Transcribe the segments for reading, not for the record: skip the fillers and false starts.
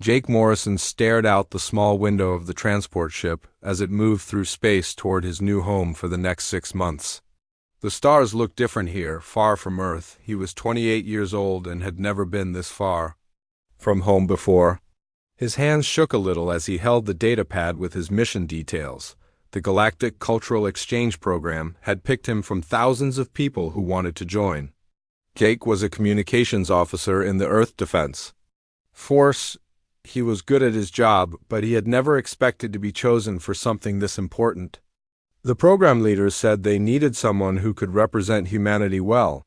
Jake Morrison stared out the small window of the transport ship as it moved through space toward his new home for the next 6 months. The stars looked different here, far from Earth. He was 28 years old and had never been this far from home before. His hands shook a little as he held the datapad with his mission details. The Galactic Cultural Exchange Program had picked him from thousands of people who wanted to join. Jake was a communications officer in the Earth Defense Force. He was good at his job, but he had never expected to be chosen for something this important. The program leaders said they needed someone who could represent humanity well.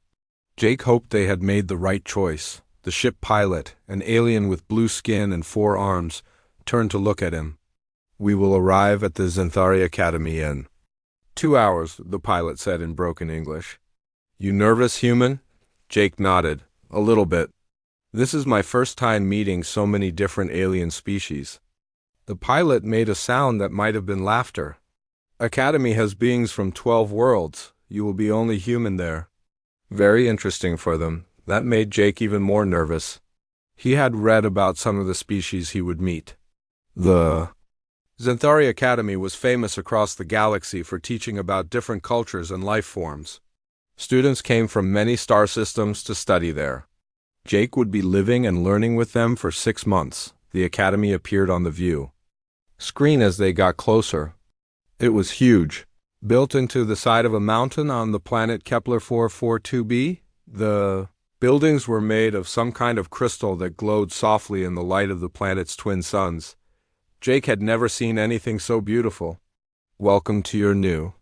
Jake hoped they had made the right choice. The ship pilot, an alien with blue skin and 4 arms, turned to look at him. "We will arrive at the Xanthari Academy in 2 hours," the pilot said in broken English. "You nervous, human?" Jake nodded. "A little bit. This is my first time meeting so many different alien species." The pilot made a sound that might have been laughter. "Academy has beings from 12 worlds. You will be only human there." Very interesting for them. That made Jake even more nervous. He had read about some of the species he would meet. The Xanthari Academy was famous across the galaxy for teaching about different cultures and life forms. Students came from many star systems to study there. Jake would be living and learning with them for 6 months. The academy appeared on the view screen as they got closer. It was huge, built into the side of a mountain on the planet Kepler 442b. The buildings were made of some kind of crystal that glowed softly in the light of the planet's twin suns. Jake had never seen anything so beautiful. "Welcome to your new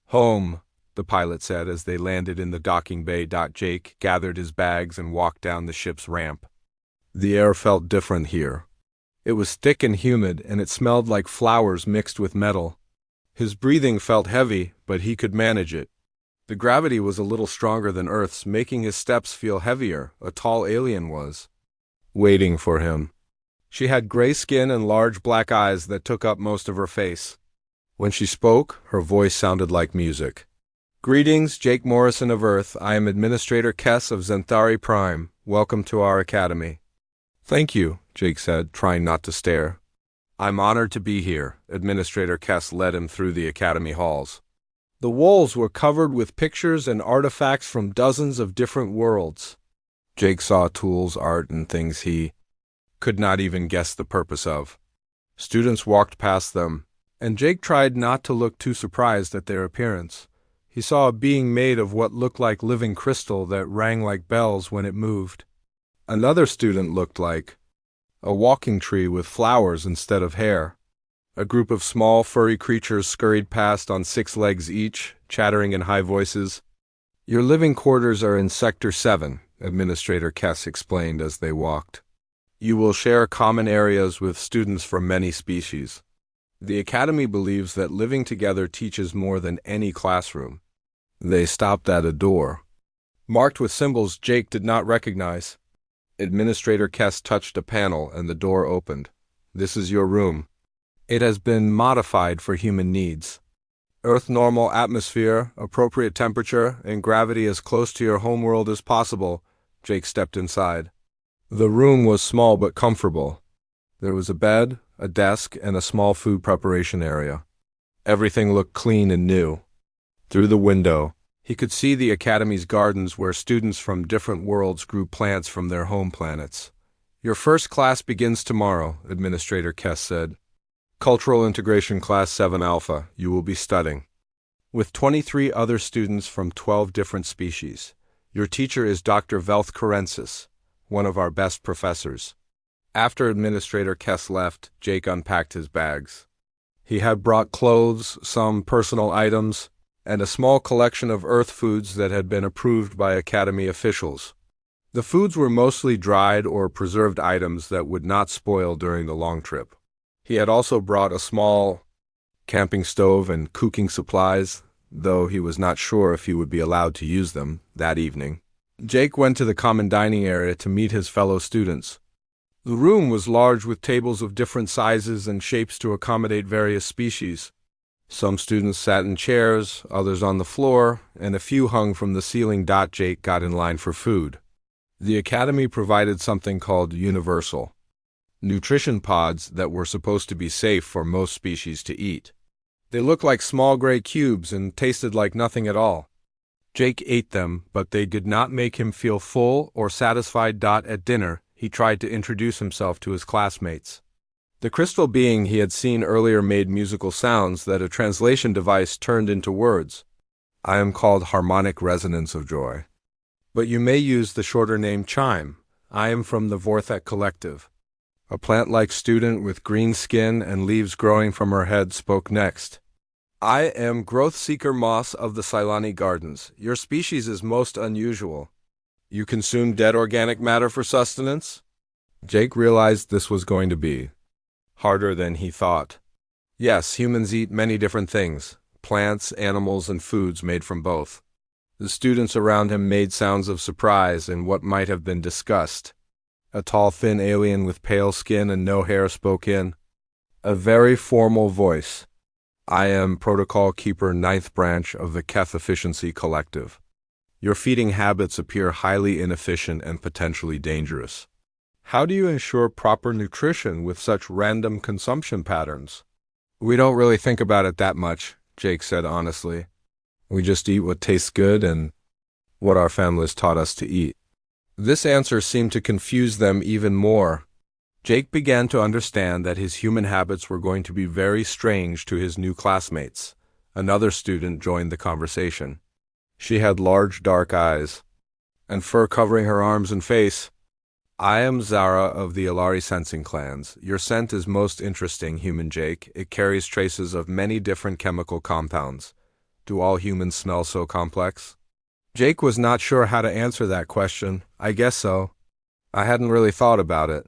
home," the pilot said as they landed in the docking bay. Jake gathered his bags and walked down the ship's ramp. The air felt different here. It was thick and humid, and it smelled like flowers mixed with metal. His breathing felt heavy, but he could manage it. The gravity was a little stronger than Earth's, making his steps feel heavier. A tall alien was waiting for him. She had gray skin and large black eyes that took up most of her face. When she spoke, her voice sounded like music. "Greetings, Jake Morrison of Earth. I am Administrator Kess of Xanthari Prime. Welcome to our academy." "Thank you," Jake said, trying not to stare. "I'm honored to be here." Administrator Kess led him through the academy halls. The walls were covered with pictures and artifacts from dozens of different worlds. Jake saw tools, art, and things he could not even guess the purpose of. Students walked past them, and Jake tried not to look too surprised at their appearance. He saw a being made of what looked like living crystal that rang like bells when it moved. Another student looked like a walking tree with flowers instead of hair. A group of small, furry creatures scurried past on 6 legs each, chattering in high voices. "Your living quarters are in Sector 7, Administrator Kess explained as they walked. "You will share common areas with students from many species. The Academy believes that living together teaches more than any classroom." They stopped at a door, marked with symbols Jake did not recognize. Administrator Kess touched a panel and the door opened. "This is your room. It has been modified for human needs. Earth normal atmosphere, appropriate temperature, and gravity as close to your homeworld as possible." Jake stepped inside. The room was small but comfortable. There was a bed, a desk, and a small food preparation area. Everything looked clean and new. Through the window, he could see the Academy's gardens where students from different worlds grew plants from their home planets. "Your first class begins tomorrow," Administrator Kess said. "Cultural Integration Class 7 Alpha, you will be studying with 23 other students from 12 different species. Your teacher is Dr. Velth Karensis, one of our best professors." After Administrator Kess left, Jake unpacked his bags. He had brought clothes, some personal items, and a small collection of Earth foods that had been approved by Academy officials. The foods were mostly dried or preserved items that would not spoil during the long trip. He had also brought a small camping stove and cooking supplies, though he was not sure if he would be allowed to use them that evening. Jake went to the common dining area to meet his fellow students. The room was large with tables of different sizes and shapes to accommodate various species. Some students sat in chairs, others on the floor, and a few hung from the ceiling. Jake got in line for food. The Academy provided something called Universal nutrition pods that were supposed to be safe for most species to eat. They looked like small gray cubes and tasted like nothing at all. Jake ate them, but they did not make him feel full or satisfied. At dinner, he tried to introduce himself to his classmates. The crystal being he had seen earlier made musical sounds that a translation device turned into words. I am called Harmonic Resonance of Joy. But you may use the shorter name Chime. I am from the Vorthek Collective. A plant-like student with green skin and leaves growing from her head spoke next. I am Growth Seeker Moss of the Silani Gardens. Your species is most unusual. You consume dead organic matter for sustenance? Jake realized this was going to be harder than he thought. Yes, humans eat many different things, plants, animals, and foods made from both. The students around him made sounds of surprise and what might have been disgust. A tall, thin alien with pale skin and no hair spoke in a very formal voice. I am Protocol Keeper 9th Branch of the Keth Efficiency Collective. Your feeding habits appear highly inefficient and potentially dangerous. How do you ensure proper nutrition with such random consumption patterns? We don't really think about it that much, Jake said honestly. We just eat what tastes good and what our families taught us to eat. This answer seemed to confuse them even more. Jake began to understand that his human habits were going to be very strange to his new classmates. Another student joined the conversation. She had large dark eyes and fur covering her arms and face. I am Zara of the Ilari Sensing Clans. Your scent is most interesting, human Jake. It carries traces of many different chemical compounds. Do all humans smell so complex? Jake was not sure how to answer that question. I guess so. I hadn't really thought about it.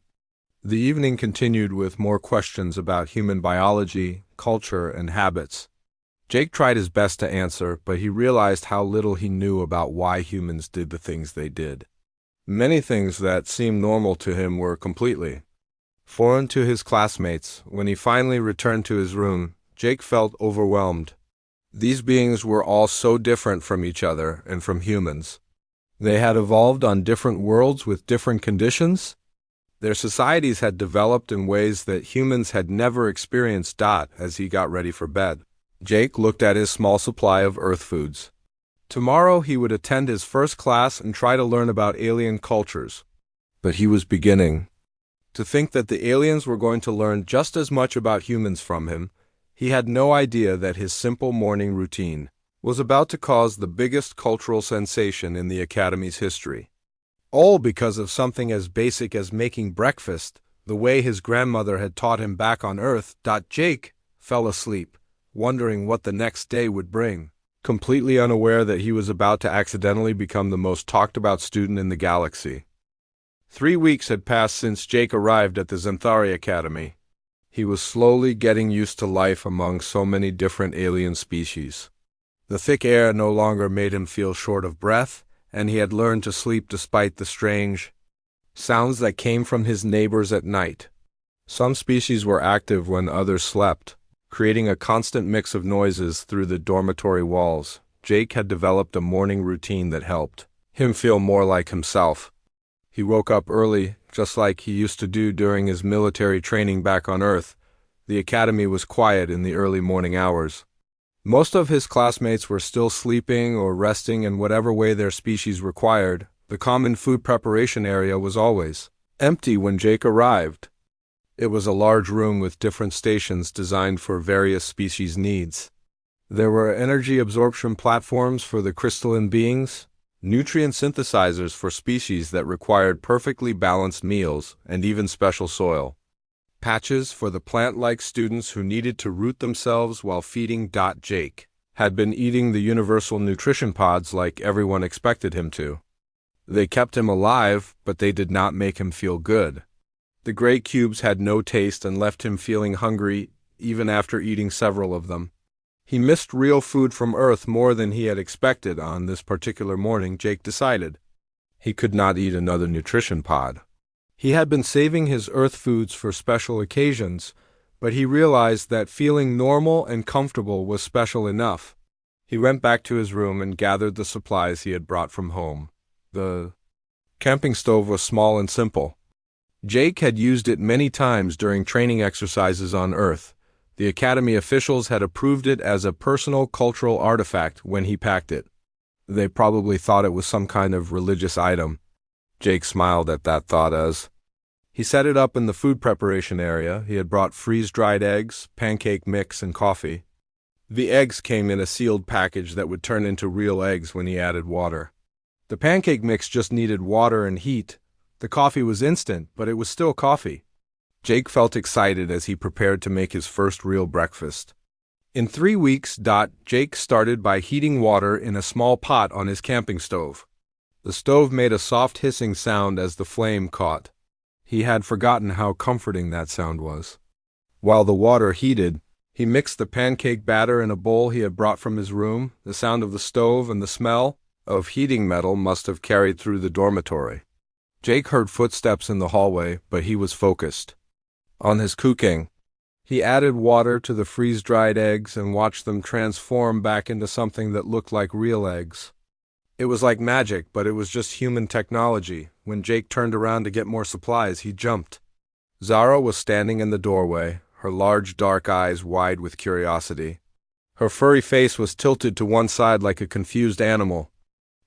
The evening continued with more questions about human biology, culture, and habits. Jake tried his best to answer, but he realized how little he knew about why humans did the things they did. Many things that seemed normal to him were completely foreign to his classmates. When he finally returned to his room, Jake felt overwhelmed. These beings were all so different from each other and from humans. They had evolved on different worlds with different conditions. Their societies had developed in ways that humans had never experienced. As he got ready for bed, Jake looked at his small supply of earth foods. Tomorrow he would attend his first class and try to learn about alien cultures. But he was beginning to think that the aliens were going to learn just as much about humans from him. He had no idea that his simple morning routine was about to cause the biggest cultural sensation in the Academy's history. All because of something as basic as making breakfast, the way his grandmother had taught him back on Earth. Jake fell asleep, wondering what the next day would bring, completely unaware that he was about to accidentally become the most talked about student in the galaxy. 3 weeks had passed since Jake arrived at the Zenthari Academy. He was slowly getting used to life among so many different alien species. The thick air no longer made him feel short of breath, and he had learned to sleep despite the strange sounds that came from his neighbors at night. Some species were active when others slept, creating a constant mix of noises through the dormitory walls. Jake had developed a morning routine that helped him feel more like himself. He woke up early, just like he used to do during his military training back on Earth. The academy was quiet in the early morning hours. Most of his classmates were still sleeping or resting in whatever way their species required. The common food preparation area was always empty when Jake arrived. It was a large room with different stations designed for various species' needs. There were energy absorption platforms for the crystalline beings, nutrient synthesizers for species that required perfectly balanced meals, and even special soil patches for the plant-like students who needed to root themselves while feeding. Jake had been eating the universal nutrition pods like everyone expected him to. They kept him alive, but they did not make him feel good. The gray cubes had no taste and left him feeling hungry even after eating several of them. He missed real food from Earth more than he had expected on this particular morning. Jake decided he could not eat another nutrition pod. He had been saving his Earth foods for special occasions, but he realized that feeling normal and comfortable was special enough. He went back to his room and gathered the supplies he had brought from home. The camping stove was small and simple. Jake had used it many times during training exercises on Earth. The Academy officials had approved it as a personal cultural artifact when he packed it. They probably thought it was some kind of religious item. Jake smiled at that thought as he set it up in the food preparation area. He had brought freeze-dried eggs, pancake mix, and coffee. The eggs came in a sealed package that would turn into real eggs when he added water. The pancake mix just needed water and heat. The coffee was instant, but it was still coffee. Jake felt excited as he prepared to make his first real breakfast. In 3 weeks, Jake started by heating water in a small pot on his camping stove. The stove made a soft hissing sound as the flame caught. He had forgotten how comforting that sound was. While the water heated, he mixed the pancake batter in a bowl he had brought from his room. The sound of the stove and the smell of heating metal must have carried through the dormitory. Jake heard footsteps in the hallway, but he was focused on his cooking. He added water to the freeze-dried eggs and watched them transform back into something that looked like real eggs. It was like magic, but it was just human technology. When Jake turned around to get more supplies, he jumped. Zara was standing in the doorway, her large dark eyes wide with curiosity. Her furry face was tilted to one side like a confused animal.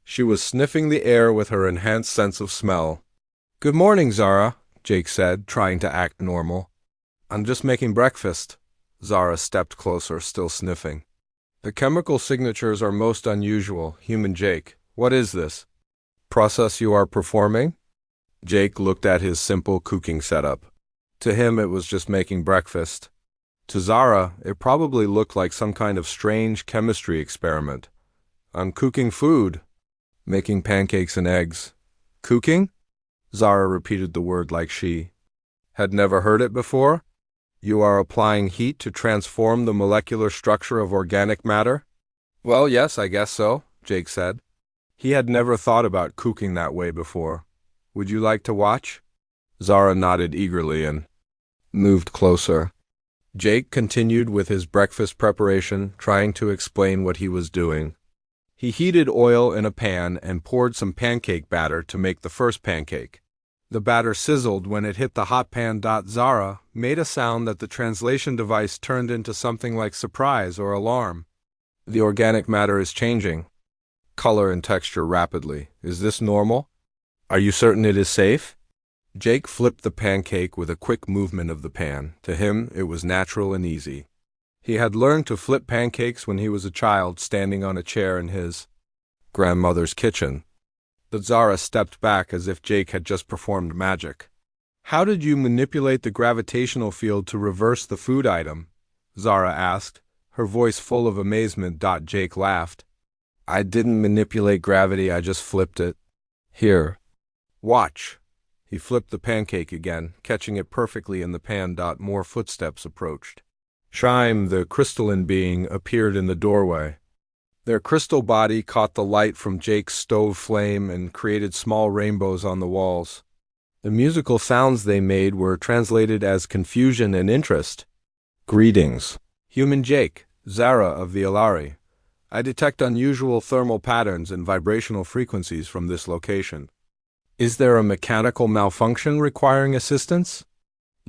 She was sniffing the air with her enhanced sense of smell. "Good morning, Zara," Jake said, trying to act normal. "I'm just making breakfast." Zara stepped closer, still sniffing. "The chemical signatures are most unusual, human Jake. What is this process you are performing?" Jake looked at his simple cooking setup. To him, it was just making breakfast. To Zara, it probably looked like some kind of strange chemistry experiment. "I'm cooking food. Making pancakes and eggs." "Cooking?" Zara repeated the word like she had never heard it before. "You are applying heat to transform the molecular structure of organic matter?" "Well, yes, I guess so," Jake said. He had never thought about cooking that way before. "Would you like to watch?" Zara nodded eagerly and moved closer. Jake continued with his breakfast preparation, trying to explain what he was doing. He heated oil in a pan and poured some pancake batter to make the first pancake. The batter sizzled when it hit the hot pan. Zara made a sound that the translation device turned into something like surprise or alarm. "The organic matter is changing color and texture rapidly. Is this normal? Are you certain it is safe?" Jake flipped the pancake with a quick movement of the pan. To him, it was natural and easy. He had learned to flip pancakes when he was a child, standing on a chair in his grandmother's kitchen. But Zara stepped back as if Jake had just performed magic. "How did you manipulate the gravitational field to reverse the food item?" Zara asked, her voice full of amazement. Jake laughed. "I didn't manipulate gravity, I just flipped it. Here. Watch." He flipped the pancake again, catching it perfectly in the pan. More footsteps approached. Chime, the crystalline being, appeared in the doorway. Their crystal body caught the light from Jake's stove flame and created small rainbows on the walls. The musical sounds they made were translated as confusion and interest. "Greetings, human Jake, Zara of the Alari. I detect unusual thermal patterns and vibrational frequencies from this location. Is there a mechanical malfunction requiring assistance?"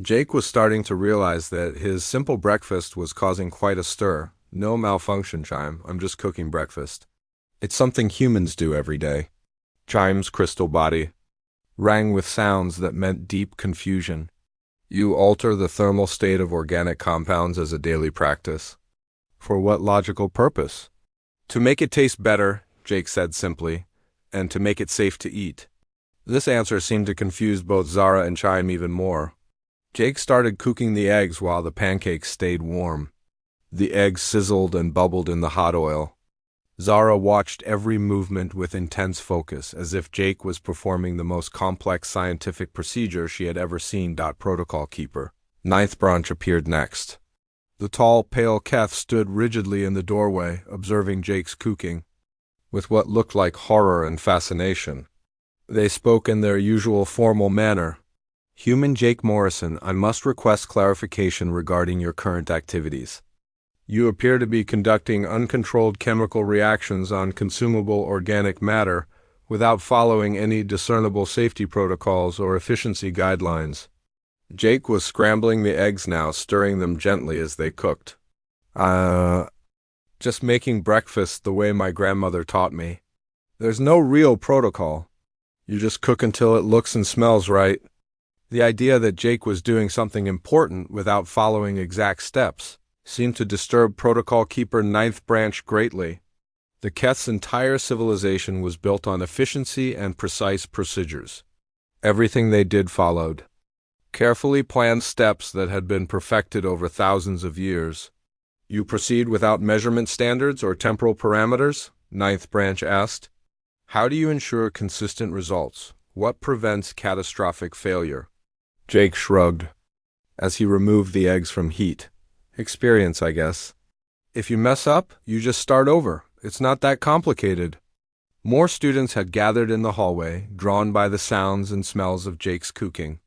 Jake was starting to realize that his simple breakfast was causing quite a stir. "No malfunction, Chime. I'm just cooking breakfast. It's something humans do every day." Chime's crystal body rang with sounds that meant deep confusion. "You alter the thermal state of organic compounds as a daily practice. For what logical purpose?" "To make it taste better," Jake said simply, "and to make it safe to eat." This answer seemed to confuse both Zara and Chime even more. Jake started cooking the eggs while the pancakes stayed warm. The eggs sizzled and bubbled in the hot oil. Zara watched every movement with intense focus, as if Jake was performing the most complex scientific procedure she had ever seen. Protocol keeper. Ninth branch appeared next. The tall, pale Keth stood rigidly in the doorway, observing Jake's cooking, with what looked like horror and fascination. They spoke in their usual formal manner. "Human Jake Morrison, I must request clarification regarding your current activities. You appear to be conducting uncontrolled chemical reactions on consumable organic matter without following any discernible safety protocols or efficiency guidelines. Jake was scrambling the eggs now, stirring them gently as they cooked. Just making breakfast the way my grandmother taught me. There's no real protocol. You just cook until it looks and smells right. The idea that Jake was doing something important without following exact steps seemed to disturb Protocol Keeper Ninth Branch greatly. The Keth's entire civilization was built on efficiency and precise procedures. Everything they did followed carefully planned steps that had been perfected over thousands of years. You proceed without measurement standards or temporal parameters? Ninth Branch asked. How do you ensure consistent results? What prevents catastrophic failure? Jake shrugged as he removed the eggs from heat. Experience, I guess. If you mess up, you just start over. It's not that complicated. More students had gathered in the hallway, drawn by the sounds and smells of Jake's cooking.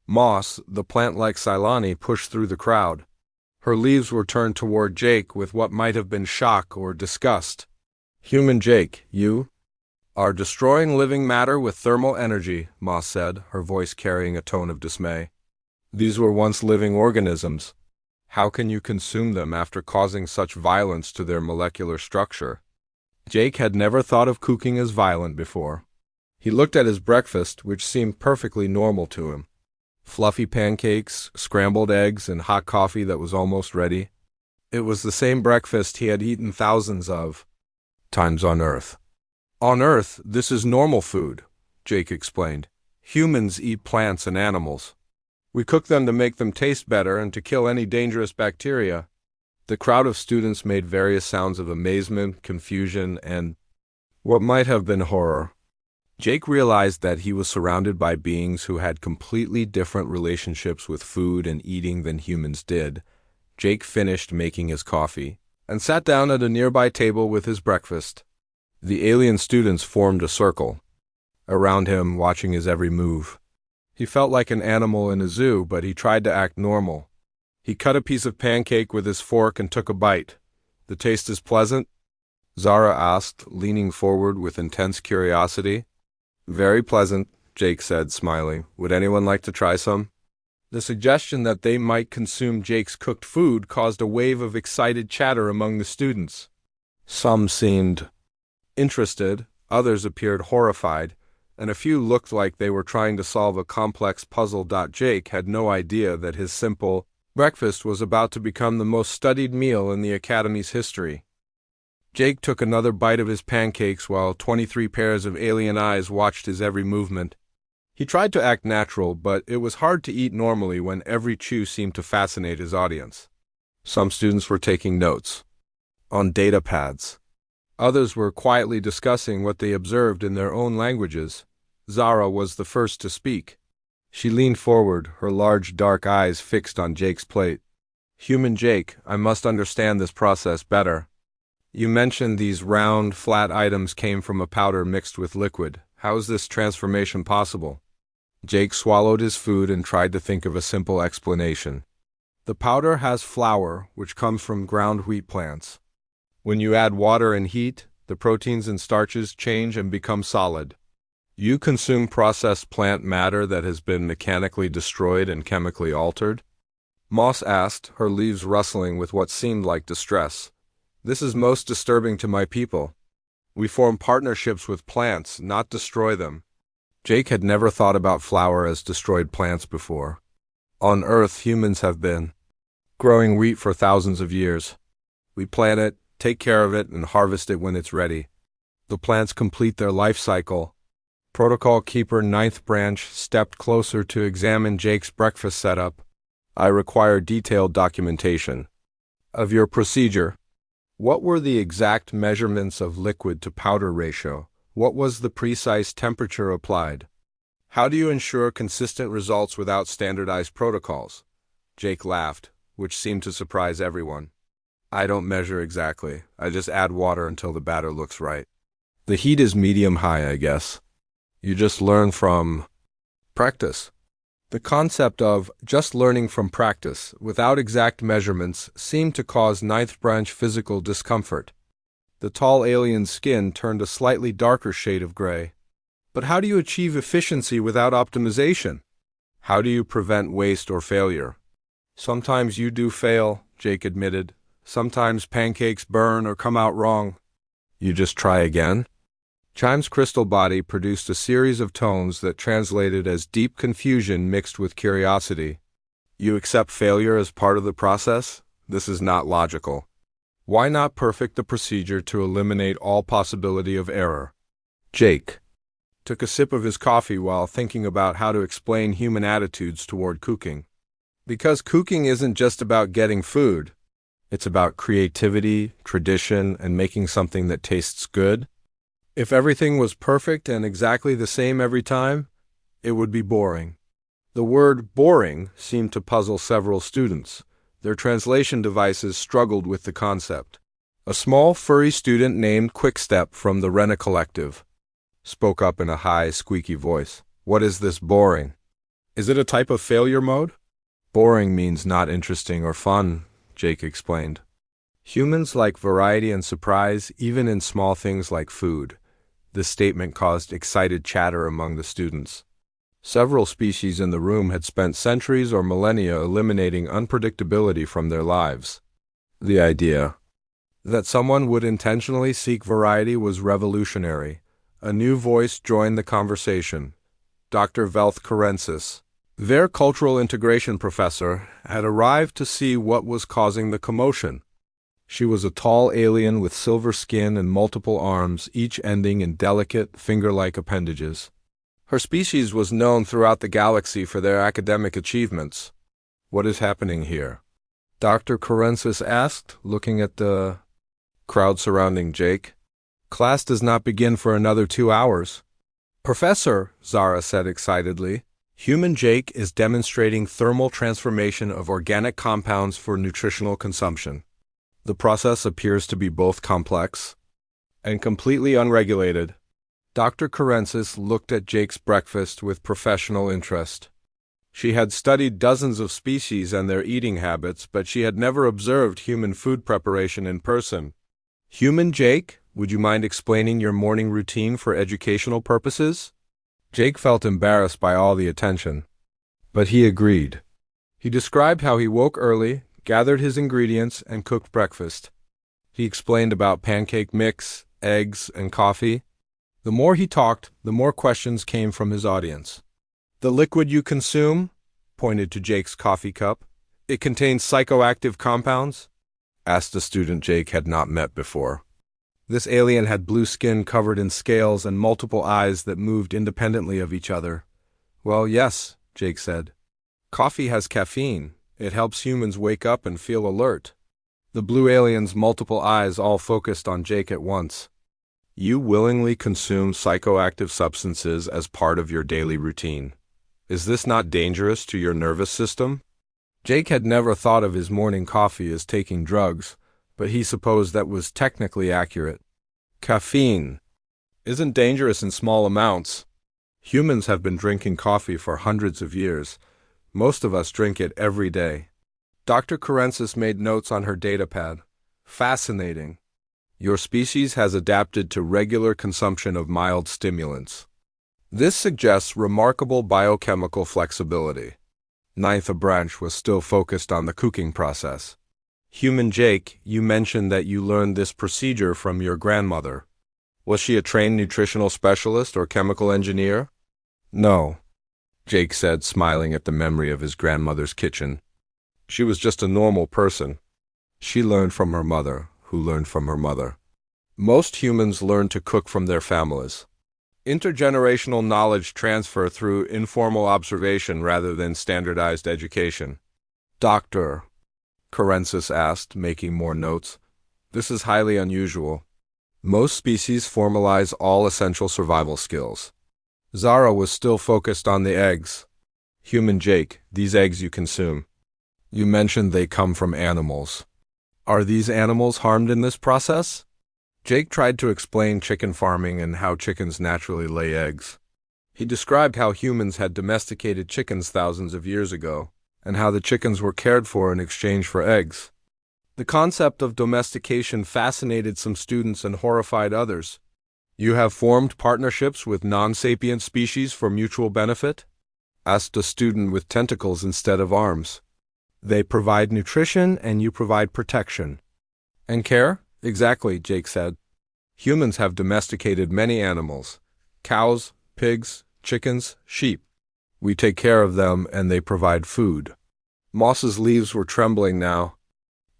Moss, the plant-like Silani, pushed through the crowd. Her leaves were turned toward Jake with what might have been shock or disgust. Human Jake, you are destroying living matter with thermal energy, Moss said, her voice carrying a tone of dismay. These were once living organisms. How can you consume them after causing such violence to their molecular structure? Jake had never thought of cooking as violent before. He looked at his breakfast, which seemed perfectly normal to him. Fluffy pancakes, scrambled eggs, and hot coffee that was almost ready. It was the same breakfast he had eaten thousands of times on Earth. On Earth, this is normal food, Jake explained. Humans eat plants and animals. We cook them to make them taste better and to kill any dangerous bacteria. The crowd of students made various sounds of amazement, confusion, and what might have been horror. Jake realized that he was surrounded by beings who had completely different relationships with food and eating than humans did. Jake finished making his coffee and sat down at a nearby table with his breakfast. The alien students formed a circle around him, watching his every move. He felt like an animal in a zoo, but he tried to act normal. He cut a piece of pancake with his fork and took a bite. The taste is pleasant? Zara asked, leaning forward with intense curiosity. Very pleasant, Jake said, smiling. Would anyone like to try some? The suggestion that they might consume Jake's cooked food caused a wave of excited chatter among the students. Some seemed interested, others appeared horrified, and a few looked like they were trying to solve a complex puzzle. Jake had no idea that his simple breakfast was about to become the most studied meal in the Academy's history. Jake took another bite of his pancakes while 23 pairs of alien eyes watched his every movement. He tried to act natural, but it was hard to eat normally when every chew seemed to fascinate his audience. Some students were taking notes on data pads. Others were quietly discussing what they observed in their own languages. Zara was the first to speak. She leaned forward, her large dark eyes fixed on Jake's plate. Human Jake, I must understand this process better. You mentioned these round, flat items came from a powder mixed with liquid. How is this transformation possible? Jake swallowed his food and tried to think of a simple explanation. The powder has flour, which comes from ground wheat plants. When you add water and heat, the proteins and starches change and become solid. You consume processed plant matter that has been mechanically destroyed and chemically altered? Moss asked, her leaves rustling with what seemed like distress. This is most disturbing to my people. We form partnerships with plants, not destroy them. Jake had never thought about flour as destroyed plants before. On Earth, humans have been growing wheat for thousands of years. We plant it, take care of it, and harvest it when it's ready. The plants complete their life cycle. Protocol Keeper Ninth Branch stepped closer to examine Jake's breakfast setup. I require detailed documentation of your procedure. What were the exact measurements of liquid to powder ratio? What was the precise temperature applied? How do you ensure consistent results without standardized protocols? Jake laughed, which seemed to surprise everyone. I don't measure exactly. I just add water until the batter looks right. The heat is medium-high, I guess. You just learn from practice. The concept of just learning from practice, without exact measurements, seemed to cause Ninth Branch physical discomfort. The tall alien's skin turned a slightly darker shade of gray. But how do you achieve efficiency without optimization? How do you prevent waste or failure? Sometimes you do fail, Jake admitted. Sometimes pancakes burn or come out wrong. You just try again? Chime's crystal body produced a series of tones that translated as deep confusion mixed with curiosity. You accept failure as part of the process? This is not logical. Why not perfect the procedure to eliminate all possibility of error? Jake took a sip of his coffee while thinking about how to explain human attitudes toward cooking. Because cooking isn't just about getting food. It's about creativity, tradition, and making something that tastes good. If everything was perfect and exactly the same every time, it would be boring. The word boring seemed to puzzle several students. Their translation devices struggled with the concept. A small, furry student named Quickstep from the Rena Collective spoke up in a high, squeaky voice. What is this boring? Is it a type of failure mode? Boring means not interesting or fun, Jake explained. Humans like variety and surprise, even in small things like food. This statement caused excited chatter among the students. Several species in the room had spent centuries or millennia eliminating unpredictability from their lives. The idea that someone would intentionally seek variety was revolutionary. A new voice joined the conversation. Dr. Velth Karensis, their cultural integration professor, had arrived to see what was causing the commotion. She was a tall alien with silver skin and multiple arms, each ending in delicate, finger-like appendages. Her species was known throughout the galaxy for their academic achievements. What is happening here? Dr. Karensis asked, looking at the crowd surrounding Jake. Class does not begin for another 2 hours. Professor, Zara said excitedly, human Jake is demonstrating thermal transformation of organic compounds for nutritional consumption. The process appears to be both complex and completely unregulated. Dr. Karensis looked at Jake's breakfast with professional interest. She had studied dozens of species and their eating habits, but she had never observed human food preparation in person. Human Jake, would you mind explaining your morning routine for educational purposes? Jake felt embarrassed by all the attention, but he agreed. He described how he woke early, gathered his ingredients, and cooked breakfast. He explained about pancake mix, eggs, and coffee. The more he talked, the more questions came from his audience. The liquid you consume, pointed to Jake's coffee cup, it contains psychoactive compounds? Asked a student Jake had not met before. This alien had blue skin covered in scales and multiple eyes that moved independently of each other. Well, yes, Jake said. Coffee has caffeine. It helps humans wake up and feel alert. The blue alien's multiple eyes all focused on Jake at once. You willingly consume psychoactive substances as part of your daily routine. Is this not dangerous to your nervous system? Jake had never thought of his morning coffee as taking drugs, but he supposed that was technically accurate. Caffeine isn't dangerous in small amounts. Humans have been drinking coffee for hundreds of years. Most of us drink it every day. Dr. Karensis made notes on her datapad. Fascinating. Your species has adapted to regular consumption of mild stimulants. This suggests remarkable biochemical flexibility. Ninth, a branch was still focused on the cooking process. Human Jake, you mentioned that you learned this procedure from your grandmother. Was she a trained nutritional specialist or chemical engineer? No, Jake said, smiling at the memory of his grandmother's kitchen. She was just a normal person. She learned from her mother, who learned from her mother. Most humans learn to cook from their families. Intergenerational knowledge transfer through informal observation rather than standardized education. Dr. Karensis asked, making more notes. This is highly unusual. Most species formalize all essential survival skills. Zara was still focused on the eggs. Human Jake, these eggs you consume. You mentioned they come from animals. Are these animals harmed in this process? Jake tried to explain chicken farming and how chickens naturally lay eggs. He described how humans had domesticated chickens thousands of years ago, and how the chickens were cared for in exchange for eggs. The concept of domestication fascinated some students and horrified others. You have formed partnerships with non-sapient species for mutual benefit? Asked a student with tentacles instead of arms. They provide nutrition and you provide protection. And care? Exactly, Jake said. Humans have domesticated many animals. Cows, pigs, chickens, sheep. We take care of them and they provide food. Moss's leaves were trembling now.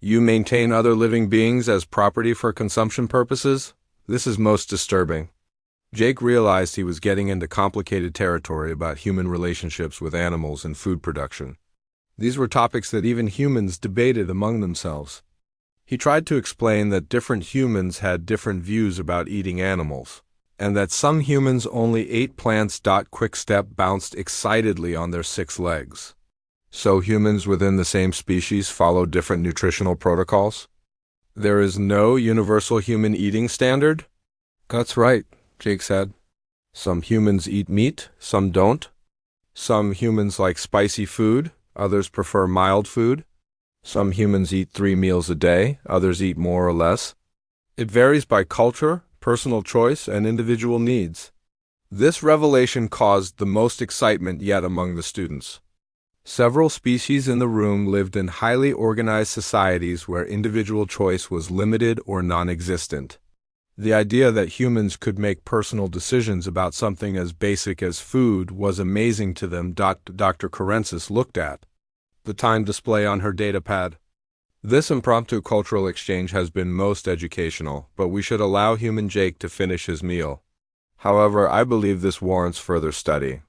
You maintain other living beings as property for consumption purposes? This is most disturbing. Jake realized he was getting into complicated territory about human relationships with animals and food production. These were topics that even humans debated among themselves. He tried to explain that different humans had different views about eating animals, and that some humans only ate plants. Quickstep bounced excitedly on their 6 legs. So humans within the same species follow different nutritional protocols? There is no universal human eating standard? That's right, Jake said. Some humans eat meat, some don't. Some humans like spicy food, others prefer mild food. Some humans eat 3 meals a day, others eat more or less. It varies by culture, personal choice, and individual needs. This revelation caused the most excitement yet among the students. Several species in the room lived in highly organized societies where individual choice was limited or non-existent. The idea that humans could make personal decisions about something as basic as food was amazing to them. Dr. Karensis looked at the time display on her datapad. This impromptu cultural exchange has been most educational, but we should allow human Jake to finish his meal. However, I believe this warrants further study.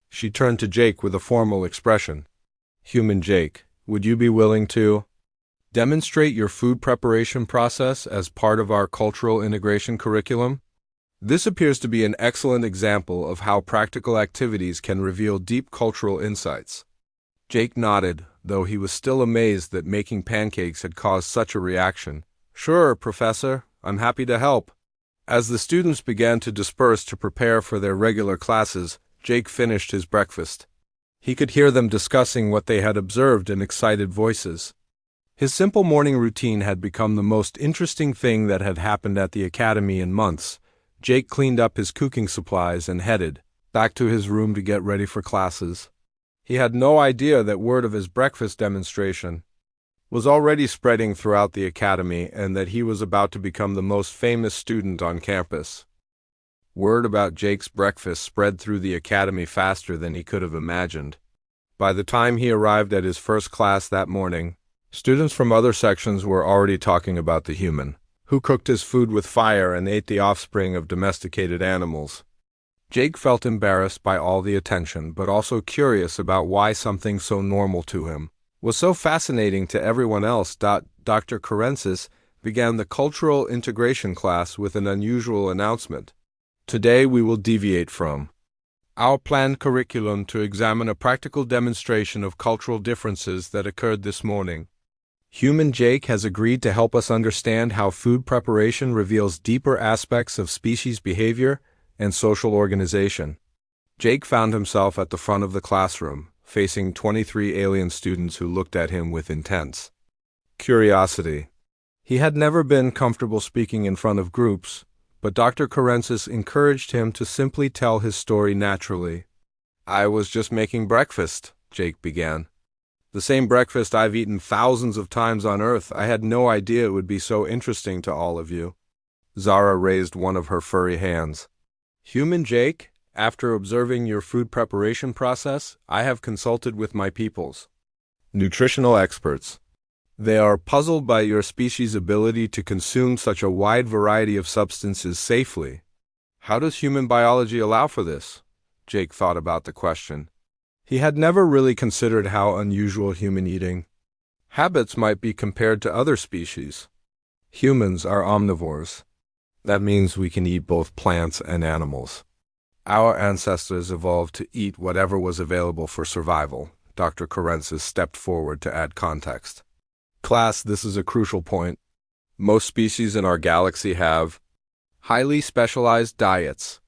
She turned to Jake with a formal expression. Human Jake, would you be willing to demonstrate your food preparation process as part of our cultural integration curriculum? This appears to be an excellent example of how practical activities can reveal deep cultural insights. Jake nodded, though he was still amazed that making pancakes had caused such a reaction. Sure, Professor, I'm happy to help. As the students began to disperse to prepare for their regular classes, Jake finished his breakfast. He could hear them discussing what they had observed in excited voices. His simple morning routine had become the most interesting thing that had happened at the academy in months. Jake cleaned up his cooking supplies and headed back to his room to get ready for classes. He had no idea that word of his breakfast demonstration was already spreading throughout the academy and that he was about to become the most famous student on campus. Word about Jake's breakfast spread through the academy faster than he could have imagined. By the time he arrived at his first class that morning, students from other sections were already talking about the human who cooked his food with fire and ate the offspring of domesticated animals. Jake felt embarrassed by all the attention, but also curious about why something so normal to him was so fascinating to everyone else. Dr. Karensis began the cultural integration class with an unusual announcement. Today we will deviate from our planned curriculum to examine a practical demonstration of cultural differences that occurred this morning. Human Jake has agreed to help us understand how food preparation reveals deeper aspects of species behavior and social organization. Jake found himself at the front of the classroom, facing 23 alien students who looked at him with intense curiosity. He had never been comfortable speaking in front of groups, but Dr. Karensis encouraged him to simply tell his story naturally. I was just making breakfast, Jake began. The same breakfast I've eaten thousands of times on Earth. I had no idea it would be so interesting to all of you. Zara raised one of her furry hands. Human Jake, after observing your food preparation process, I have consulted with my peoples, nutritional experts. They are puzzled by your species' ability to consume such a wide variety of substances safely. How does human biology allow for this? Jake thought about the question. He had never really considered how unusual human eating habits might be compared to other species. Humans are omnivores. That means we can eat both plants and animals. Our ancestors evolved to eat whatever was available for survival. Dr. Karensis stepped forward to add context. Class, this is a crucial point. Most species in our galaxy have highly specialized diets.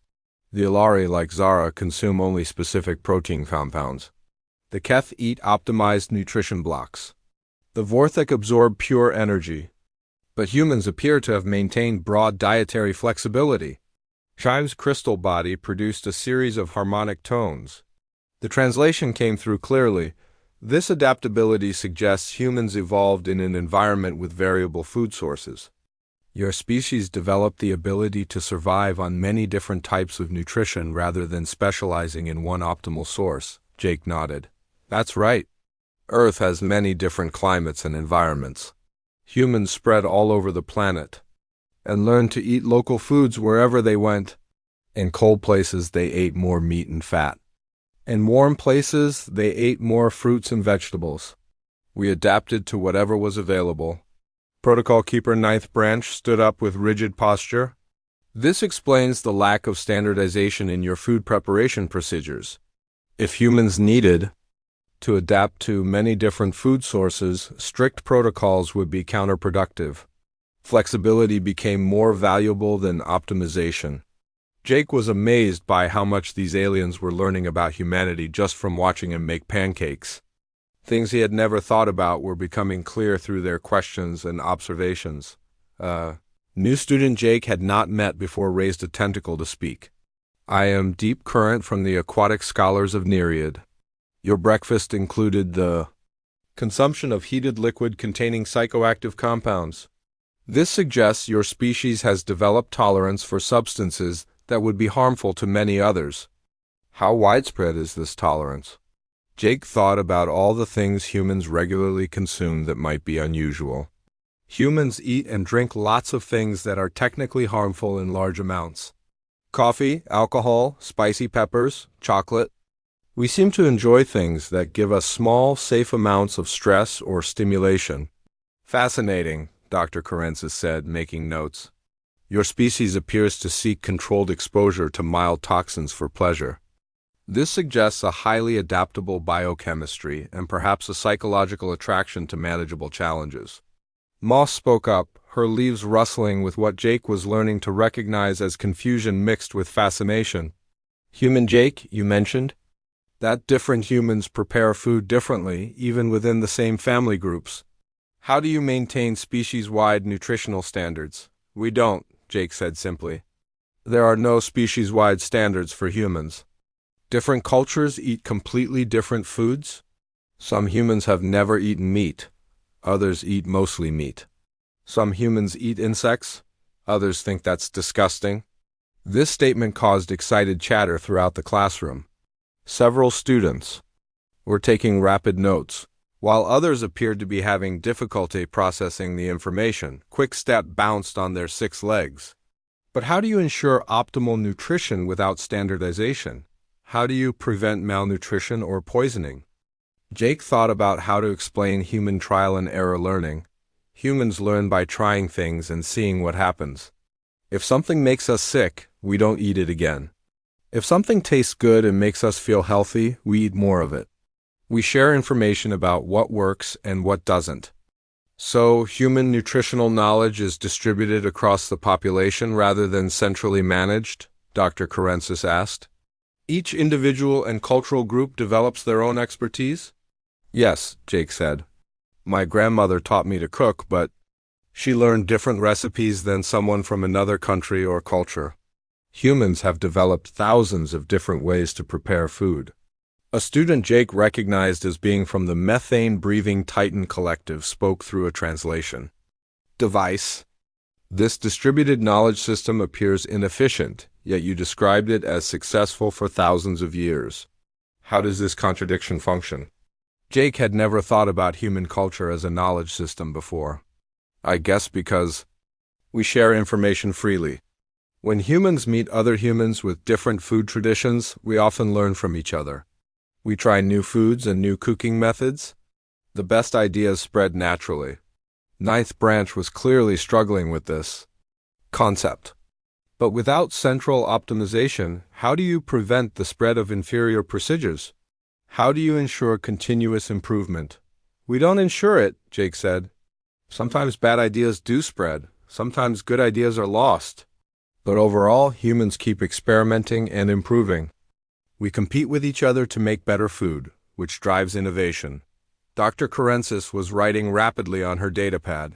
The Ilari, like Zara, consume only specific protein compounds. The Keth eat optimized nutrition blocks. The Vorthek absorb pure energy. But humans appear to have maintained broad dietary flexibility. Chive's crystal body produced a series of harmonic tones. The translation came through clearly. This adaptability suggests humans evolved in an environment with variable food sources. Your species developed the ability to survive on many different types of nutrition rather than specializing in one optimal source, Jake nodded. That's right. Earth has many different climates and environments. Humans spread all over the planet and learned to eat local foods wherever they went. In cold places, they ate more meat and fat. In warm places, they ate more fruits and vegetables. We adapted to whatever was available. Protocol Keeper Ninth Branch stood up with rigid posture. This explains the lack of standardization in your food preparation procedures. If humans needed to adapt to many different food sources, strict protocols would be counterproductive. Flexibility became more valuable than optimization. Jake was amazed by how much these aliens were learning about humanity just from watching him make pancakes. Things he had never thought about were becoming clear through their questions and observations. New student Jake had not met before raised a tentacle to speak. I am Deep Current from the Aquatic Scholars of Nereid. Your breakfast included the consumption of heated liquid containing psychoactive compounds. This suggests your species has developed tolerance for substances that would be harmful to many others. How widespread is this tolerance? Jake thought about all the things humans regularly consume that might be unusual. Humans eat and drink lots of things that are technically harmful in large amounts. Coffee, alcohol, spicy peppers, chocolate. We seem to enjoy things that give us small, safe amounts of stress or stimulation. Fascinating, Dr. Karensis said, making notes. Your species appears to seek controlled exposure to mild toxins for pleasure. This suggests a highly adaptable biochemistry and perhaps a psychological attraction to manageable challenges. Moss spoke up, her leaves rustling with what Jake was learning to recognize as confusion mixed with fascination. Human Jake, you mentioned? That different humans prepare food differently, even within the same family groups. How do you maintain species-wide nutritional standards? We don't, Jake said simply. There are no species-wide standards for humans. Different cultures eat completely different foods. Some humans have never eaten meat. Others eat mostly meat. Some humans eat insects. Others think that's disgusting. This statement caused excited chatter throughout the classroom. Several students were taking rapid notes, while others appeared to be having difficulty processing the information. Quick Step bounced on their 6 legs. But how do you ensure optimal nutrition without standardization? How do you prevent malnutrition or poisoning? Jake thought about how to explain human trial and error learning. Humans learn by trying things and seeing what happens. If something makes us sick, we don't eat it again. If something tastes good and makes us feel healthy, we eat more of it. We share information about what works and what doesn't. So, human nutritional knowledge is distributed across the population rather than centrally managed? Dr. Karensis asked. Each individual and cultural group develops their own expertise? Yes, Jake said. My grandmother taught me to cook, but she learned different recipes than someone from another country or culture. Humans have developed thousands of different ways to prepare food. A student Jake recognized as being from the Methane-Breathing Titan Collective spoke through a translation device. This distributed knowledge system appears inefficient, yet you described it as successful for thousands of years. How does this contradiction function? Jake had never thought about human culture as a knowledge system before. I guess because we share information freely. When humans meet other humans with different food traditions, we often learn from each other. We try new foods and new cooking methods. The best ideas spread naturally. Ninth Branch was clearly struggling with this concept. But without central optimization, how do you prevent the spread of inferior procedures? How do you ensure continuous improvement? We don't ensure it, Jake said. Sometimes bad ideas do spread. Sometimes good ideas are lost. But overall, humans keep experimenting and improving. We compete with each other to make better food, which drives innovation. Dr. Karensis was writing rapidly on her datapad.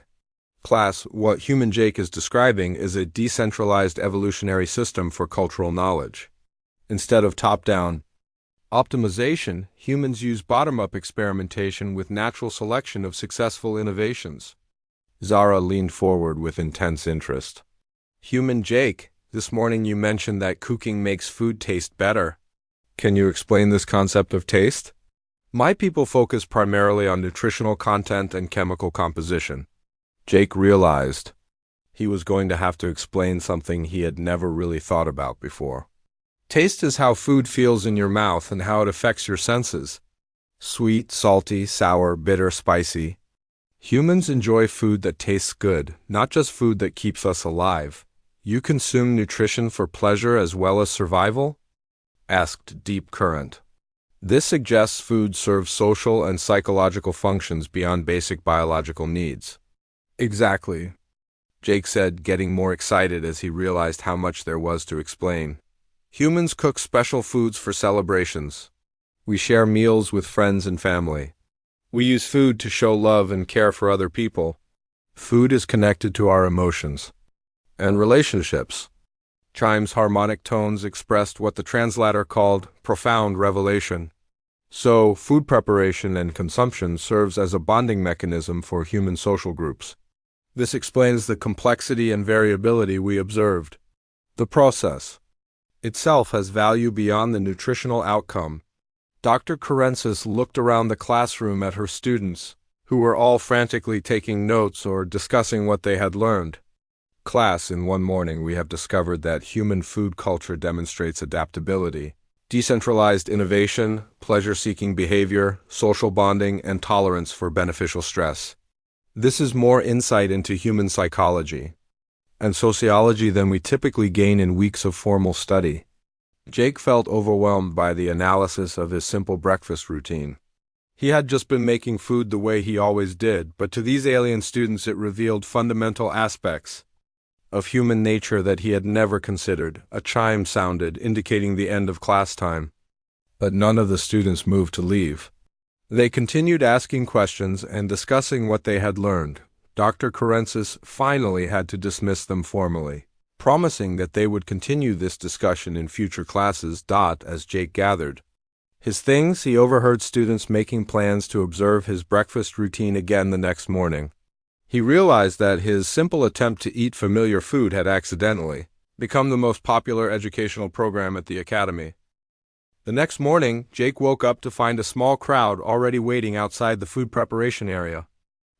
Class, what Human Jake is describing is a decentralized evolutionary system for cultural knowledge. Instead of top-down optimization, humans use bottom-up experimentation with natural selection of successful innovations. Zara leaned forward with intense interest. Human Jake, this morning you mentioned that cooking makes food taste better. Can you explain this concept of taste? My people focus primarily on nutritional content and chemical composition. Jake realized he was going to have to explain something he had never really thought about before. Taste is how food feels in your mouth and how it affects your senses. Sweet, salty, sour, bitter, spicy. Humans enjoy food that tastes good, not just food that keeps us alive. You consume nutrition for pleasure as well as survival? Asked Deep Current. This suggests food serves social and psychological functions beyond basic biological needs. Exactly, Jake said, getting more excited as he realized how much there was to explain. Humans cook special foods for celebrations. We share meals with friends and family. We use food to show love and care for other people. Food is connected to our emotions and relationships. Chime's harmonic tones expressed what the translator called profound revelation. So, food preparation and consumption serves as a bonding mechanism for human social groups. This explains the complexity and variability we observed. The process itself has value beyond the nutritional outcome. Dr. Karensis looked around the classroom at her students, who were all frantically taking notes or discussing what they had learned. Class, in one morning we have discovered that human food culture demonstrates adaptability, decentralized innovation, pleasure-seeking behavior, social bonding, and tolerance for beneficial stress. This is more insight into human psychology and sociology than we typically gain in weeks of formal study. Jake felt overwhelmed by the analysis of his simple breakfast routine. He had just been making food the way he always did, but to these alien students it revealed fundamental aspects of human nature that he had never considered. A chime sounded, indicating the end of class time. But none of the students moved to leave. They continued asking questions and discussing what they had learned. Dr. Karensis finally had to dismiss them formally, promising that they would continue this discussion in future classes. As Jake gathered his things, he overheard students making plans to observe his breakfast routine again the next morning. He realized that his simple attempt to eat familiar food had accidentally become the most popular educational program at the academy. The next morning, Jake woke up to find a small crowd already waiting outside the food preparation area.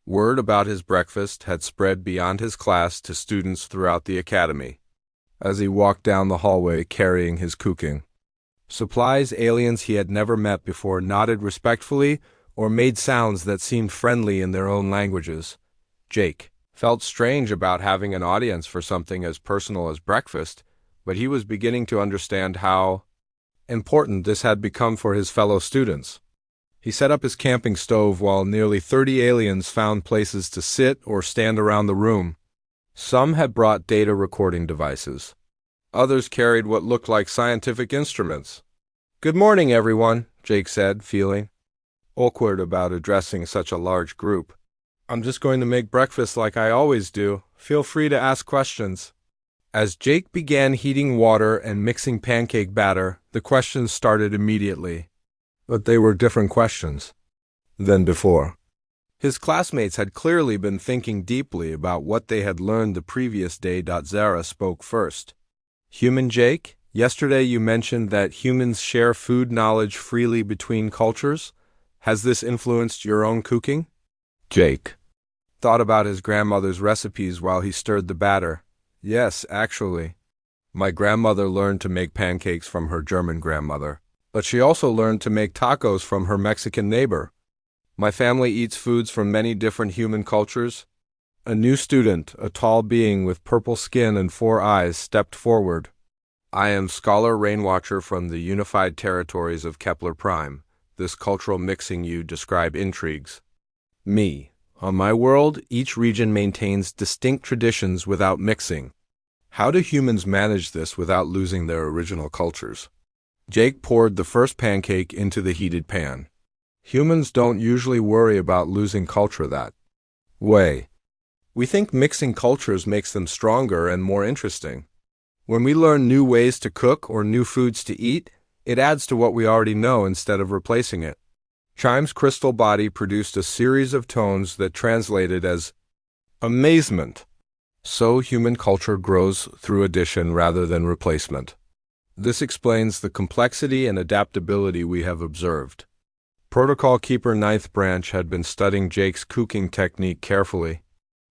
Word about his breakfast had spread beyond his class to students throughout the academy. As he walked down the hallway carrying his cooking supplies, aliens he had never met before nodded respectfully or made sounds that seemed friendly in their own languages. Jake felt strange about having an audience for something as personal as breakfast, but he was beginning to understand how important this had become for his fellow students. He set up his camping stove while nearly 30 aliens found places to sit or stand around the room. Some had brought data recording devices. Others carried what looked like scientific instruments. "Good morning, everyone," Jake said, feeling awkward about addressing such a large group. "I'm just going to make breakfast like I always do. Feel free to ask questions." As Jake began heating water and mixing pancake batter, the questions started immediately. But they were different questions than before. His classmates had clearly been thinking deeply about what they had learned the previous day. Zara spoke first. "Human Jake, yesterday you mentioned that humans share food knowledge freely between cultures. Has this influenced your own cooking?" Jake thought about his grandmother's recipes while he stirred the batter. "Yes, actually. My grandmother learned to make pancakes from her German grandmother, but she also learned to make tacos from her Mexican neighbor. My family eats foods from many different human cultures." A new student, a tall being with purple skin and 4 eyes, stepped forward. "I am Scholar Rainwatcher from the Unified Territories of Kepler Prime. This cultural mixing you describe intrigues me. On my world, each region maintains distinct traditions without mixing. How do humans manage this without losing their original cultures?" Jake poured the first pancake into the heated pan. "Humans don't usually worry about losing culture that way. We think mixing cultures makes them stronger and more interesting. When we learn new ways to cook or new foods to eat, it adds to what we already know instead of replacing it. Chime's crystal body produced a series of tones that translated as amazement. So human culture grows through addition rather than replacement. This explains the complexity and adaptability we have observed. Protocol Keeper Ninth Branch had been studying Jake's cooking technique carefully.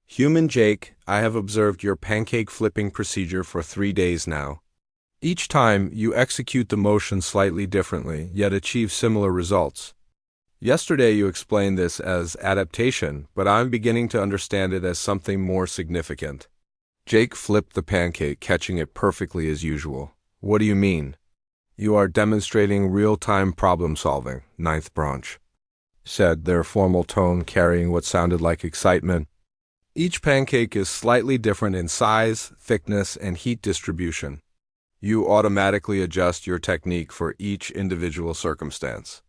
Human Jake, I have observed your pancake flipping procedure for 3 days now. Each time, you execute the motion slightly differently, yet achieve similar results. Yesterday you explained this as adaptation, but I'm beginning to understand it as something more significant. Jake flipped the pancake, catching it perfectly as usual. What do you mean? You are demonstrating real-time problem-solving, Ninth Branch said, their formal tone carrying what sounded like excitement. Each pancake is slightly different in size, thickness, and heat distribution. You automatically adjust your technique for each individual circumstance.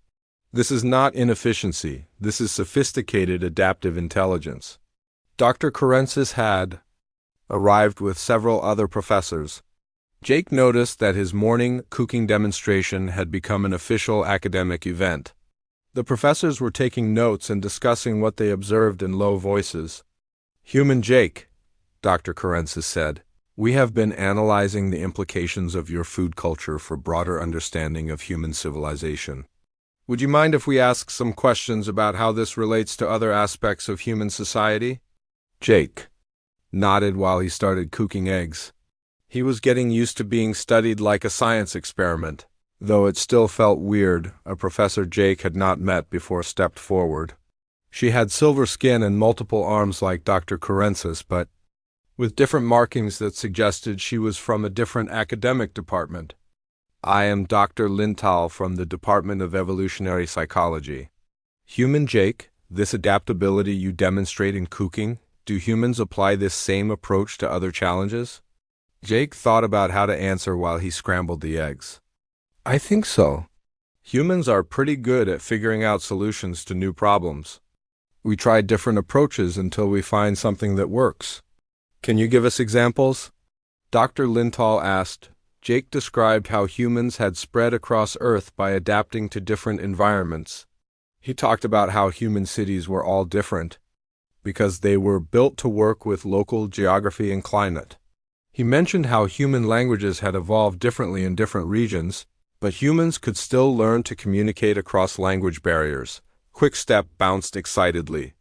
This is not inefficiency, this is sophisticated adaptive intelligence. Dr. Karensis had arrived with several other professors. Jake noticed that his morning cooking demonstration had become an official academic event. The professors were taking notes and discussing what they observed in low voices. Human Jake, Dr. Karensis said, we have been analyzing the implications of your food culture for broader understanding of human civilization. Would you mind if we ask some questions about how this relates to other aspects of human society? Jake nodded while he started cooking eggs. He was getting used to being studied like a science experiment, though it still felt weird. A professor Jake had not met before stepped forward. She had silver skin and multiple arms like Dr. Karensis, but with different markings that suggested she was from a different academic department. I am Dr. Lintal from the Department of Evolutionary Psychology. Human Jake, this adaptability you demonstrate in cooking, do humans apply this same approach to other challenges? Jake thought about how to answer while he scrambled the eggs. I think so. Humans are pretty good at figuring out solutions to new problems. We try different approaches until we find something that works. Can you give us examples? Dr. Lintal asked. Jake described how humans had spread across Earth by adapting to different environments. He talked about how human cities were all different, because they were built to work with local geography and climate. He mentioned how human languages had evolved differently in different regions, but humans could still learn to communicate across language barriers. Quickstep bounced excitedly.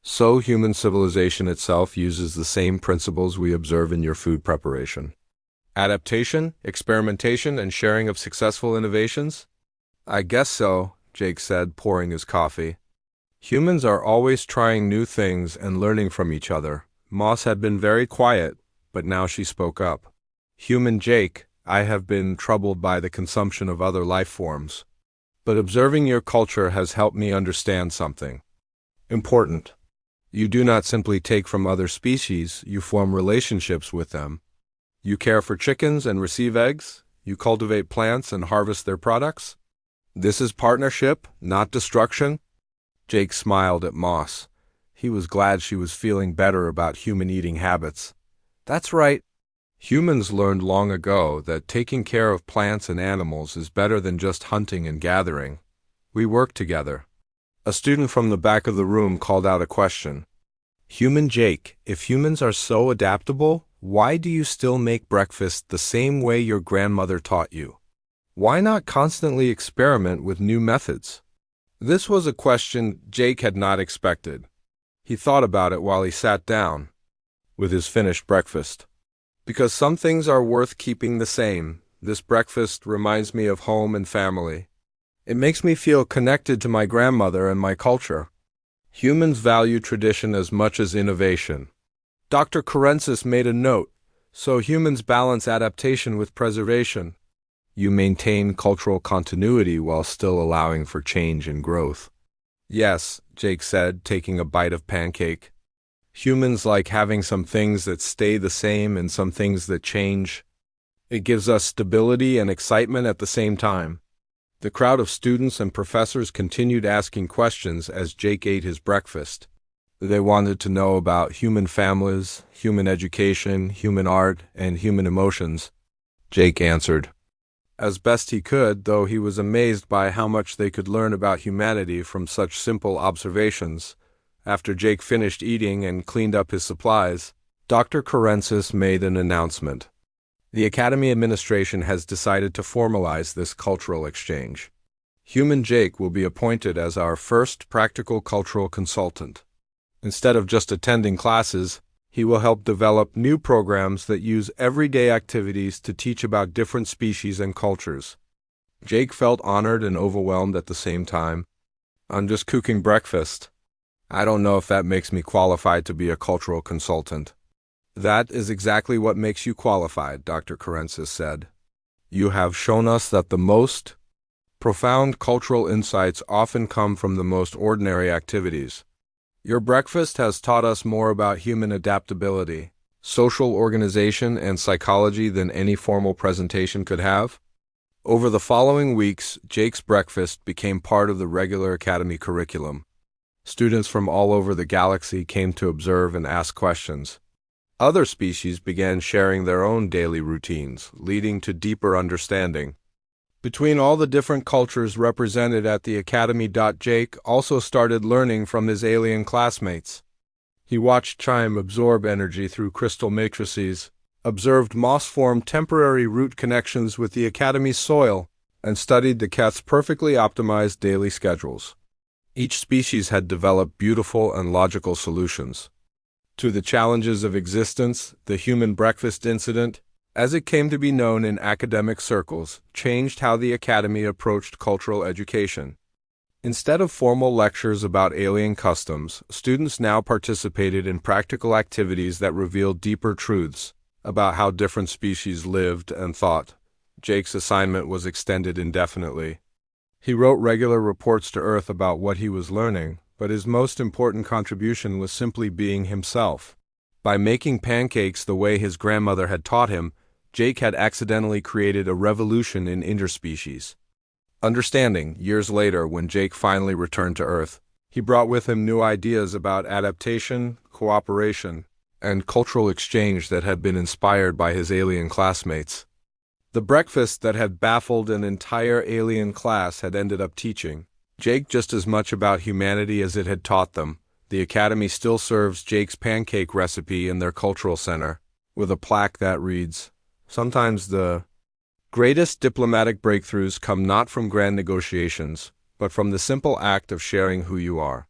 So human civilization itself uses the same principles we observe in your food preparation. Adaptation, experimentation, and sharing of successful innovations? I guess so, Jake said, pouring his coffee. Humans are always trying new things and learning from each other. Moss had been very quiet, but now she spoke up. Human Jake, I have been troubled by the consumption of other life forms. But observing your culture has helped me understand something important. You do not simply take from other species, you form relationships with them. You care for chickens and receive eggs. You cultivate plants and harvest their products. This is partnership, not destruction. Jake smiled at Moss. He was glad she was feeling better about human eating habits. That's right. Humans learned long ago that taking care of plants and animals is better than just hunting and gathering. We work together. A student from the back of the room called out a question. Human Jake, if humans are so adaptable, why do you still make breakfast the same way your grandmother taught you? Why not constantly experiment with new methods? This was a question Jake had not expected. He thought about it while he sat down with his finished breakfast. Because some things are worth keeping the same, this breakfast reminds me of home and family. It makes me feel connected to my grandmother and my culture. Humans value tradition as much as innovation. Dr. Karensis made a note, so humans balance adaptation with preservation. You maintain cultural continuity while still allowing for change and growth. Yes, Jake said, taking a bite of pancake. Humans like having some things that stay the same and some things that change. It gives us stability and excitement at the same time. The crowd of students and professors continued asking questions as Jake ate his breakfast. They wanted to know about human families, human education, human art, and human emotions. Jake answered as best he could, though he was amazed by how much they could learn about humanity from such simple observations. After Jake finished eating and cleaned up his supplies, Dr. Karensis made an announcement. The Academy administration has decided to formalize this cultural exchange. Human Jake will be appointed as our first practical cultural consultant. Instead of just attending classes, he will help develop new programs that use everyday activities to teach about different species and cultures. Jake felt honored and overwhelmed at the same time. I'm just cooking breakfast. I don't know if that makes me qualified to be a cultural consultant. That is exactly what makes you qualified, Dr. Karensis said. You have shown us that the most profound cultural insights often come from the most ordinary activities. Your breakfast has taught us more about human adaptability, social organization, and psychology than any formal presentation could have. Over the following weeks, Jake's breakfast became part of the regular academy curriculum. Students from all over the galaxy came to observe and ask questions. Other species began sharing their own daily routines, leading to deeper understanding. Between all the different cultures represented at the Academy, Jake also started learning from his alien classmates. He watched Chime absorb energy through crystal matrices, observed moss form temporary root connections with the Academy's soil, and studied the cat's perfectly optimized daily schedules. Each species had developed beautiful and logical solutions to the challenges of existence. The human breakfast incident, as it came to be known in academic circles, changed how the Academy approached cultural education. Instead of formal lectures about alien customs, students now participated in practical activities that revealed deeper truths about how different species lived and thought. Jake's assignment was extended indefinitely. He wrote regular reports to Earth about what he was learning, but his most important contribution was simply being himself. By making pancakes the way his grandmother had taught him, Jake had accidentally created a revolution in interspecies understanding. Years later, when Jake finally returned to Earth, he brought with him new ideas about adaptation, cooperation, and cultural exchange that had been inspired by his alien classmates. The breakfast that had baffled an entire alien class had ended up teaching Jake just as much about humanity as it had taught them. The Academy still serves Jake's pancake recipe in their cultural center, with a plaque that reads, "Sometimes the greatest diplomatic breakthroughs come not from grand negotiations, but from the simple act of sharing who you are."